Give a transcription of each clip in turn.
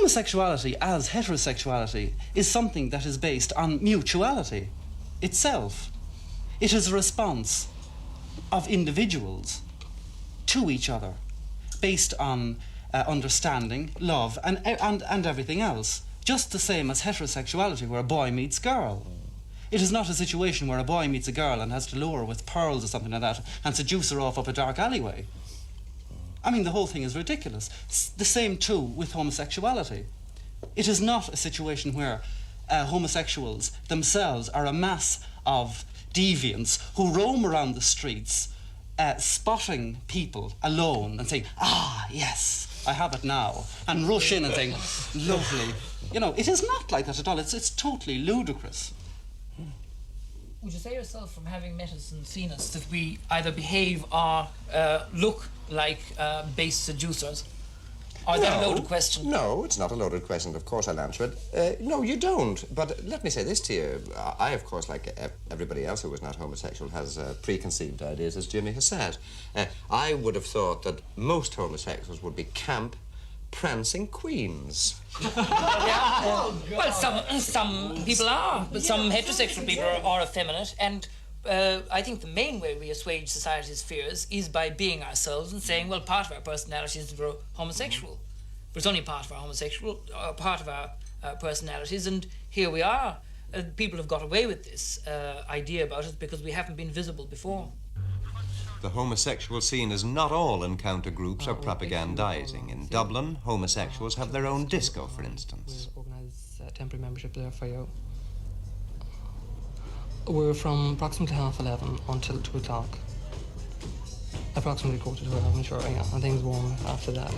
Homosexuality, as heterosexuality, is something that is based on mutuality itself. It is a response of individuals to each other, based on understanding, love, and everything else. Just the same as heterosexuality, where a boy meets girl. It is not a situation where a boy meets a girl and has to lure her with pearls or something like that and seduce her off up a dark alleyway. I mean, the whole thing is ridiculous. The same too with homosexuality. It is not a situation where homosexuals themselves are a mass of deviants who roam around the streets spotting people alone and saying, ah, yes, I have it now, and rush in and think, lovely. You know, it is not like that at all. It's totally ludicrous. Would you say yourself, from having met us and seen us, that we either behave or look like base seducers? Or is that a loaded question? No, it's not a loaded question. Of course I'll answer it. No, you don't. But let me say this to you. I, of course, like everybody else who is not homosexual, has preconceived ideas, as Jimmy has said. I would have thought that most homosexuals would be camp, prancing queens. Well, some people are, but some heterosexual people are effeminate, and I think the main way we assuage society's fears is by being ourselves and saying, well, part of our personality is that we're homosexual. But it's only part of our part of our personalities, and here we are. People have got away with this idea about it because we haven't been visible before. The homosexual scene is not all encounter groups are propagandizing. In Dublin, homosexuals have their own disco, for instance. We organise temporary membership there for you. We're from approximately 11:30 until 2 o'clock. Approximately 11:45, I'm sure, yeah, and things warm after that.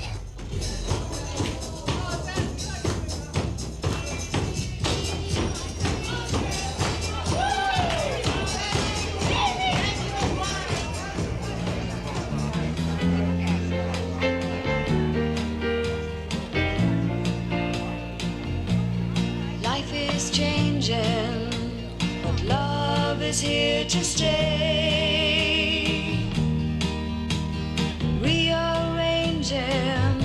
Life is changing, but love is here to stay. Rearranging,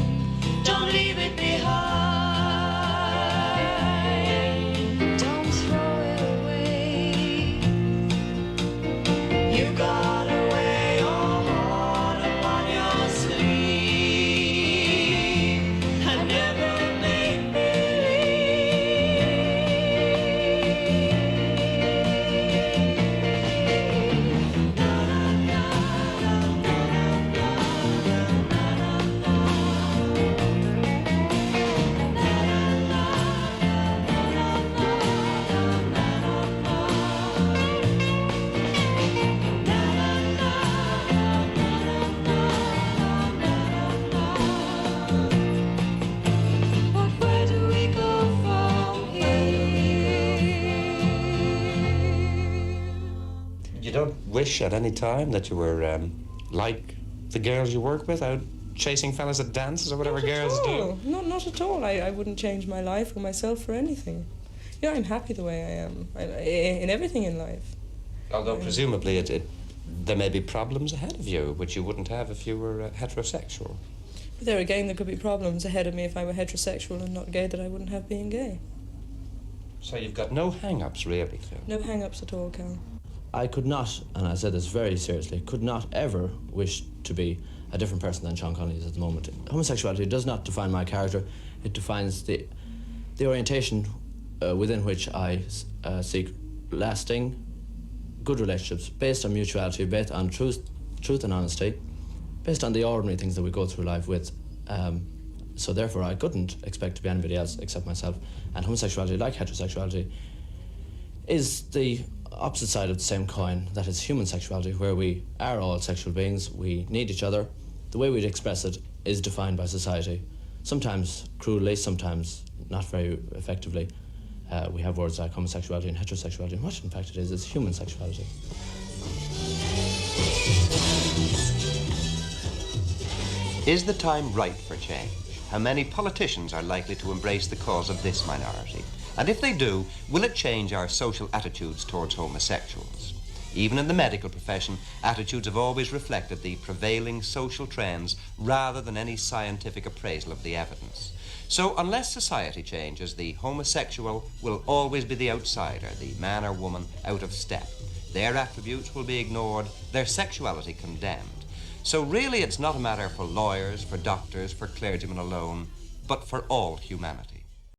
don't leave it behind. Don't throw it away. You gotta wear your heart upon your sleeve and never make But where do we go from here? You don't wish at any time that you were like the girls you work with, out chasing fellas at dances or whatever girls do? No, not at all. I wouldn't change my life or myself for anything. Yeah, I'm happy the way I am, in everything in life. Although presumably there may be problems ahead of you, which you wouldn't have if you were heterosexual. But there again, there could be problems ahead of me if I were heterosexual and not gay that I wouldn't have being gay. So you've got no hang-ups, really, Phil? No hang-ups at all, Cal. I could not, and I said this very seriously, could not ever wish to be a different person than Sean Connolly is at the moment. Homosexuality does not define my character. It defines the orientation within which I seek lasting, good relationships based on mutuality, based on truth and honesty, based on the ordinary things that we go through life with. So therefore I couldn't expect to be anybody else except myself. And homosexuality, like heterosexuality, is the opposite side of the same coin. That is human sexuality, where we are all sexual beings, we need each other. The way we'd express it is defined by society, sometimes cruelly, sometimes not very effectively. We have words like homosexuality and heterosexuality, and what in fact it is human sexuality. Is the time right for change? How many politicians are likely to embrace the cause of this minority? And if they do, will it change our social attitudes towards homosexuals? Even in the medical profession, attitudes have always reflected the prevailing social trends rather than any scientific appraisal of the evidence. So unless society changes, the homosexual will always be the outsider, the man or woman out of step. Their attributes will be ignored, their sexuality condemned. So really it's not a matter for lawyers, for doctors, for clergymen alone, but for all humanity.